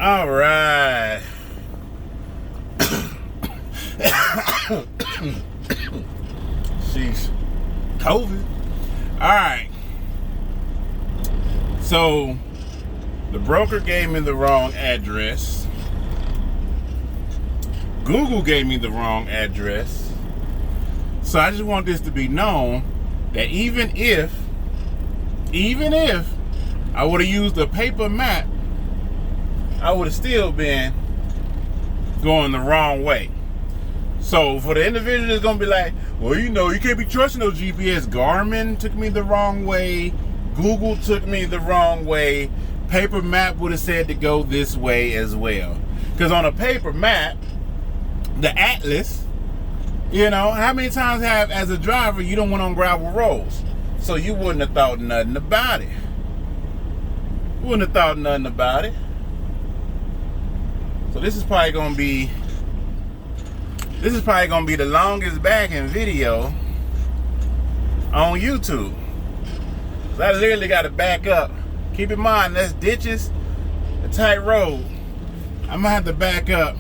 All right. Sheesh. COVID. All right. So the broker gave me the wrong address. Google gave me the wrong address. So I just want this to be known that even if I would have used a paper map, I would have still been going the wrong way. So for the individual that's gonna be like, well, you know, you can't be trusting those GPS. Garmin took me the wrong way. Google took me the wrong way. Paper map would have said to go this way as well. Because on a paper map, the atlas, you know, how many times have, as a driver, you don't went on gravel roads? So you wouldn't have thought nothing about it. Wouldn't have thought nothing about it. So this is probably gonna be the longest backing video on YouTube. So I literally got to back up. Keep in mind, that's ditches, a tight road. I'm gonna have to back up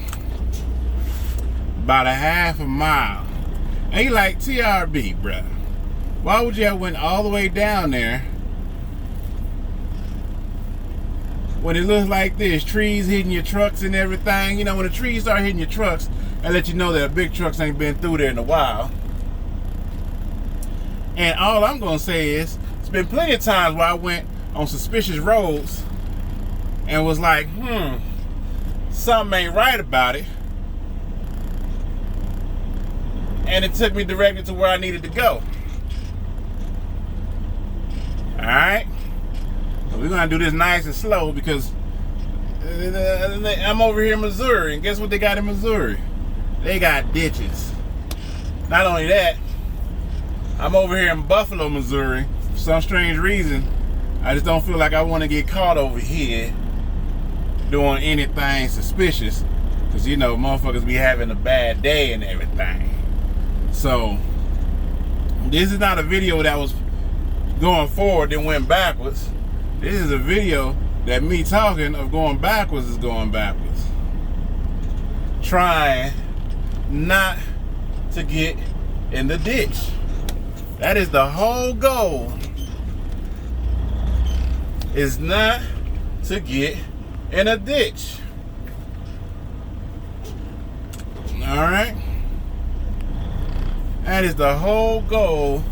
about a half a mile. And you like, TRB, bruh, why would you have went all the way down there when it looks like this? Trees hitting your trucks and everything. You know, when the trees start hitting your trucks, I let you know that big trucks ain't been through there in a while. And all I'm gonna say is, it's been plenty of times where I went on suspicious roads and was like, something ain't right about it. And it took me directly to where I needed to go. Alright? So we're gonna do this nice and slow because I'm over here in Missouri, and guess what they got in Missouri? They got ditches. Not only that, I'm over here in Buffalo, Missouri. For some strange reason, I just don't feel like I want to get caught over here doing anything suspicious, because you know motherfuckers be having a bad day and everything. So this is not a video that was going forward then went backwards. This is a video that me talking of going backwards is going backwards. Trying not to get in the ditch. That is the whole goal. Is not to get in a ditch. Alright? That is the whole goal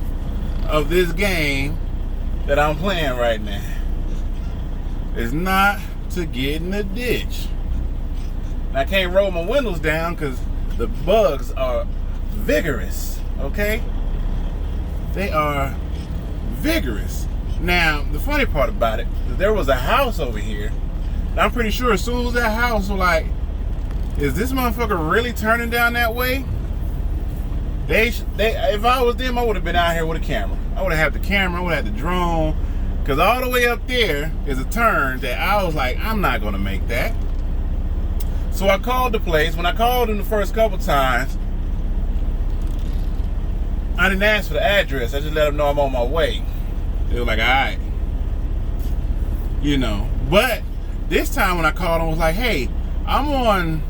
of this game that I'm playing right now. Is not to get in the ditch. I can't roll my windows down because the bugs are vigorous, okay? They are vigorous. Now, the funny part about it is there was a house over here, and I'm pretty sure as soon as that house was like, is this motherfucker really turning down that way? If I was them, I would have been out here with a camera. I would have had the camera, I would have had the drone, because all the way up there is a turn that I was like, I'm not going to make that. So I called the place. When I called them the first couple times, I didn't ask for the address. I just let them know I'm on my way. They were like, all right. You know. But this time when I called them, I was like, hey, I'm on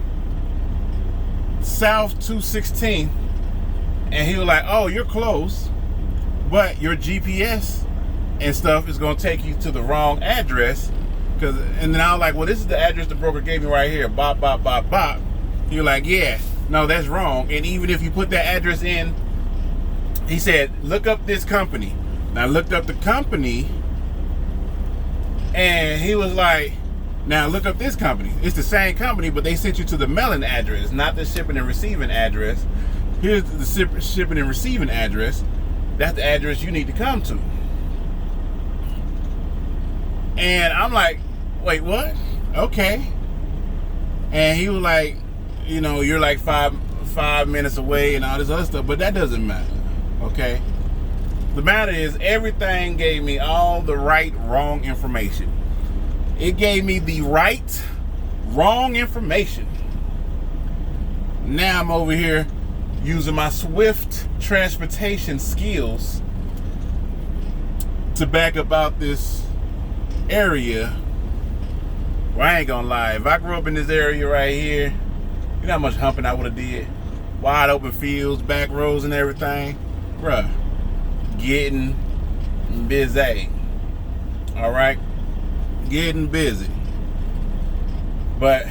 South 216. And he was like, oh, you're close, but your GPS and stuff is going to take you to the wrong address. And then I was like, well, this is the address the broker gave me right here. Bop, bop, bop, bop. He was like, yeah, no, that's wrong. And even if you put that address in, he said, look up this company. And I looked up the company, and he was like, now look up this company. It's the same company, but they sent you to the mailing address, not the shipping and receiving address. Here's the shipping and receiving address. That's the address you need to come to. And I'm like, wait, what? Okay. And he was like, you know, you're like five minutes away and all this other stuff, but that doesn't matter. Okay. The matter is, everything gave me all the right, wrong information. It gave me the right, wrong information. Now I'm over here using my swift transportation skills to back about this area Well, I ain't gonna lie. If I grew up in this area right here, you know how much humping I would have did? Wide open fields, back roads and everything. Bruh, getting busy. All right? Getting busy. But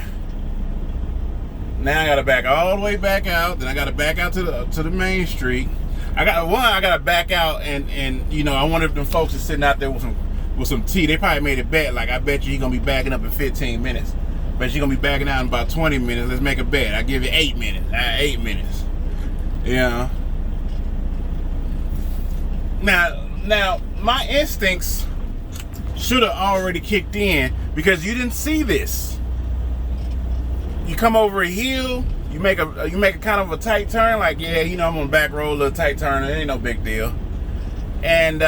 now I gotta back all the way back out. Then I gotta back out to the main street. I gotta back out and you know, I wonder if them folks are sitting out there with some tea. They probably made a bet. Like, I bet you he gonna be backing up in 15 minutes. Bet you gonna be backing out in about 20 minutes. Let's make a bet. I give you 8 minutes. 8 minutes. Yeah. Now, my instincts should have already kicked in because you didn't see this. You come over a hill, you make a kind of a tight turn, like, yeah, you know, I'm on back road, a little tight turn, it ain't no big deal. And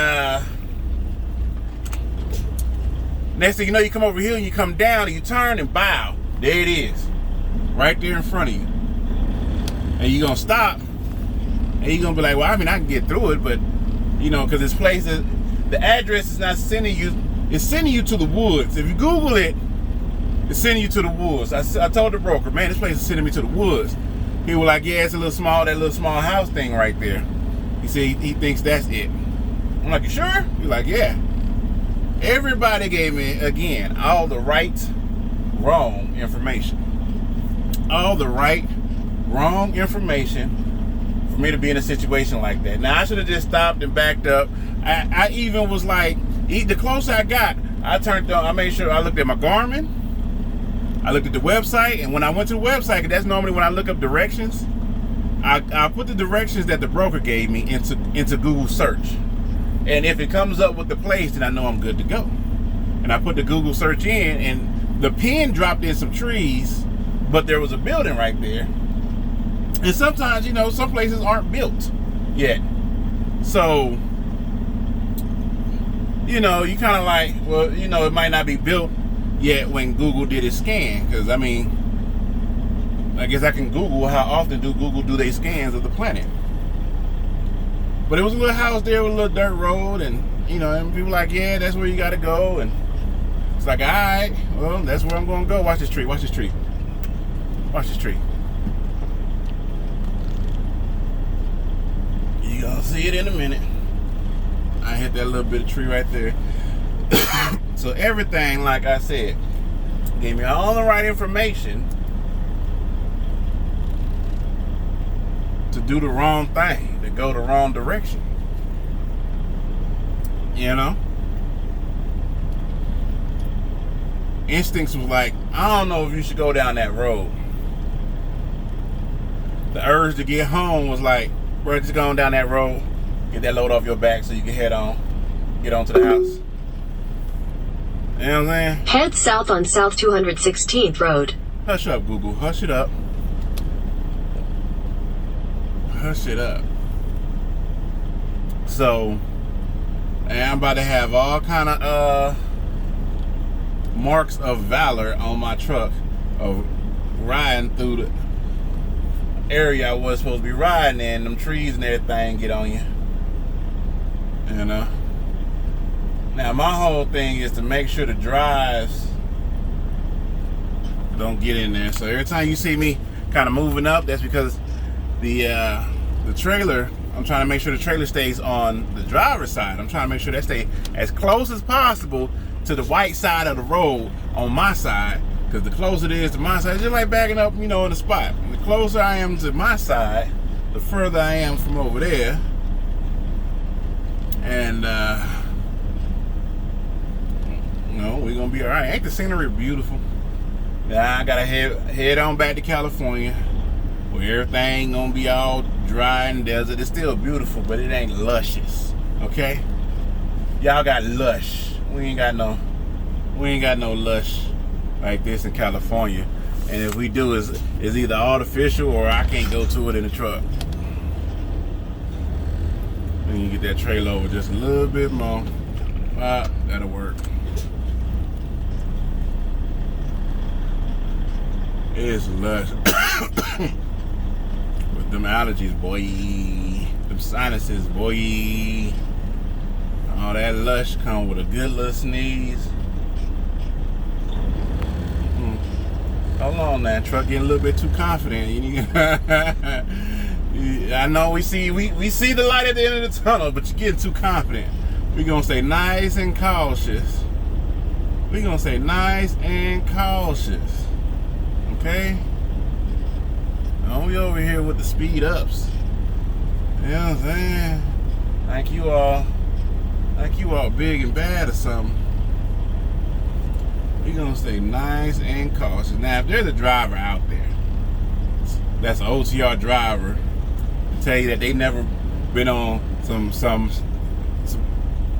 next thing you know, you come over here and you come down and you turn and bow. There it is. Right there in front of you. And you're gonna stop and you're gonna be like, well, I mean, I can get through it, but you know, because this place is, the address is not sending you, it's sending you to the woods. If you Google it, it's sending you to the woods. I told the broker, man, this place is sending me to the woods. He was like, yeah, it's a little small, that little small house thing right there. He said he thinks that's it. I'm like, you sure? He's like, yeah. Everybody gave me, again, all the right, wrong information. All the right, wrong information for me to be in a situation like that. Now, I should have just stopped and backed up. I even was like, the closer I got, I made sure I looked at my Garmin. I looked at the website, and when I went to the website, 'cause that's normally when I look up directions, I put the directions that the broker gave me into Google search. And if it comes up with the place, then I know I'm good to go. And I put the Google search in, and the pin dropped in some trees, but there was a building right there. And sometimes, you know, some places aren't built yet. So, you know, you kind of like, well, you know, it might not be built yet when Google did its scan. Because, I mean, I guess I can Google how often do Google do their scans of the planet. But it was a little house there with a little dirt road, and you know, and people like, yeah, that's where you gotta go. And it's like, all right, well, that's where I'm gonna go. Watch this tree, watch this tree. Watch this tree. You gonna see it in a minute. I hit that little bit of tree right there. So everything, like I said, gave me all the right information to do the wrong thing, to go the wrong direction. You know? Instincts was like, I don't know if you should go down that road. The urge to get home was like, bro, just go on down that road, get that load off your back so you can get on to the house. You know what I'm saying? Head south on South 216th Road. Hush up, Google. Hush it up. Hush it up. So, and I'm about to have all kind of marks of valor on my truck of riding through the area I was supposed to be riding in. Them trees and everything get on you. You know? Now, my whole thing is to make sure the drives don't get in there. So every time you see me kind of moving up, that's because the trailer, I'm trying to make sure the trailer stays on the driver's side. I'm trying to make sure that stays as close as possible to the white side of the road on my side, because the closer it is to my side, it's just like backing up, you know, in the spot. And the closer I am to my side, the further I am from over there. And you know, we're gonna be all right. Ain't the scenery beautiful? Now I gotta head on back to California, where everything gonna be all dry and desert. It's still beautiful, but it ain't luscious. Okay? Y'all got lush. We ain't got no lush like this in California. And if we do, is either artificial or I can't go to it in the truck. And you get that trailer over just a little bit more. That'll work. It's lush. With them allergies, boy. Them sinuses, boy. All that lush come with a good little sneeze. Hold on now, truck getting a little bit too confident. You need I know we see the light at the end of the tunnel, but you're getting too confident. We're gonna stay nice and cautious. We're gonna stay nice and cautious. Okay? Don't be over here with the speed ups. You know what I'm saying? Like you all big and bad or something. We're gonna stay nice and cautious. Now, if there's a driver out there that's an OTR driver, to tell you that they never been on some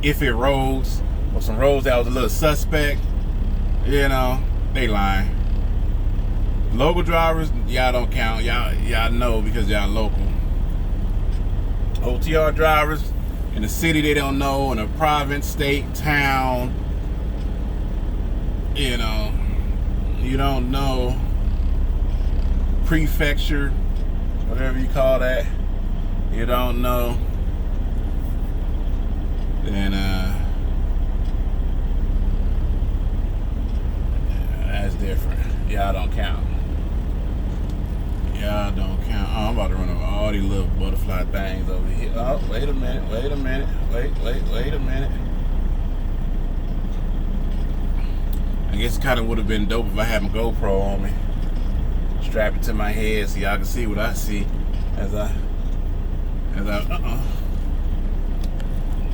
iffy roads or some roads that was a little suspect, you know, they lying. Local drivers, y'all don't count. Y'all know because y'all local. OTR drivers in a city they don't know, in a province, state, town, you know, you don't know, prefecture, whatever you call that, you don't know, then that's different. Y'all don't count. Y'all don't count. Oh, I'm about to run over all these little butterfly things over here. Oh, wait a minute. Wait a minute. Wait a minute. I guess it kind of would have been dope if I had my GoPro on me. Strap it to my head so y'all can see what I see as I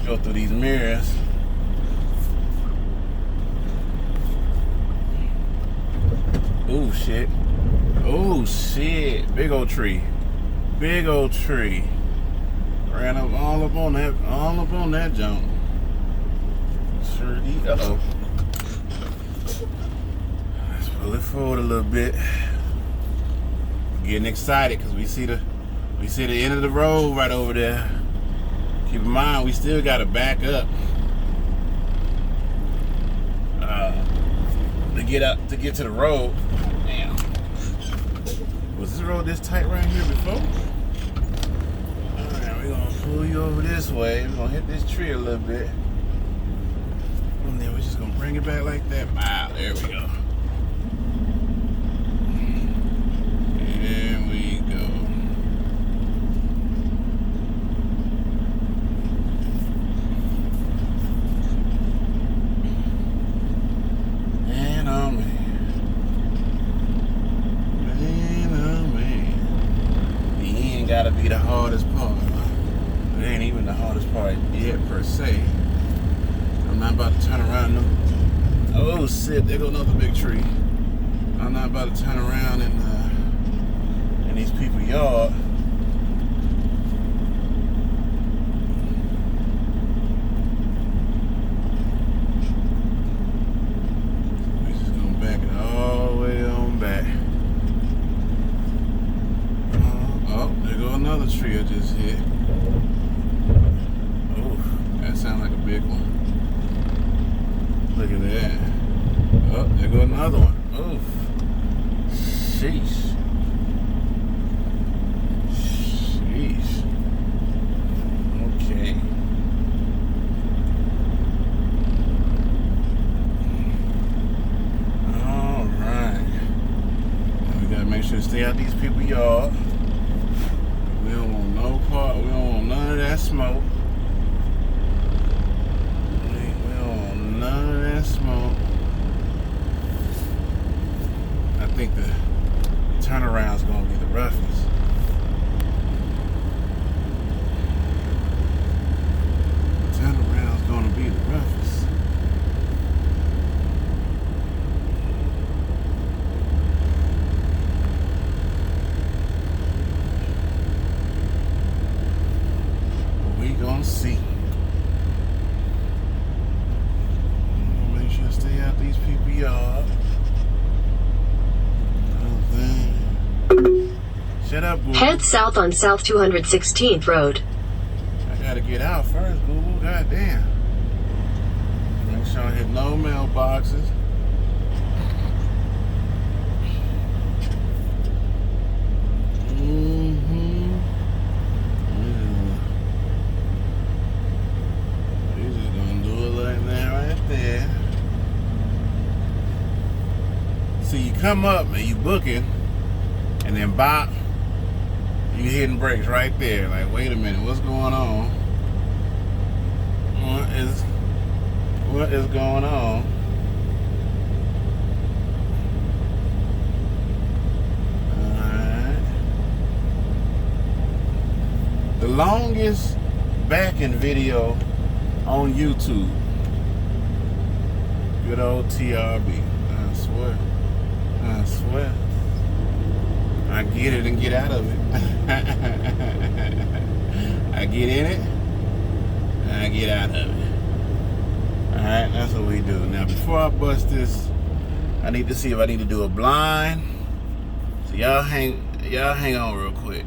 go through these mirrors. Oh shit. Oh shit. Big old tree. Big old tree. Ran up all up on that jump. Sure did. Uh-oh. Let's pull it forward a little bit. Getting excited because we see the end of the road right over there. Keep in mind we still gotta back up to get to the road. Damn. Was this road this tight right here before? Alright, we're gonna pull you over this way. We're gonna hit this tree a little bit. And then we're just gonna bring it back like that. Wow, there we go. There we go. And oh man. The end gotta be the hardest part. It ain't even the hardest part yet per se. I'm not about to turn around. Oh shit, there goes another big tree. I'm not about to turn around in these people's yard. We're just gonna back it all the way on back. Oh, there goes another tree I just hit. Oh, that sounds like a big one. Look at that. Oh, there goes another one. Oh, sheesh. Okay. All right. Now we gotta make sure to stay out these people's yard. We don't want no part. We don't want none of that smoke. We don't want none of that smoke. I think the turnaround's gonna be the roughest. Turnaround's gonna be the roughest. We gonna see. Make sure to stay out these people's yard. Shut up, Google. Head south on South 216th Road. I gotta get out first, Google. Goddamn. Make sure I hit no mailboxes. We're just gonna do it like that right there. See, you come come up and you booking, and then bop, you hitting brakes right there. Like, wait a minute, what's going on? What is going on? Alright. The longest backing video on YouTube. Good old TRB. I swear. I get it and get out of it. I get in it and I get out of it. Alright, that's what we do. Now before I bust this, I need to see if I need to do a blind. So y'all hang on real quick.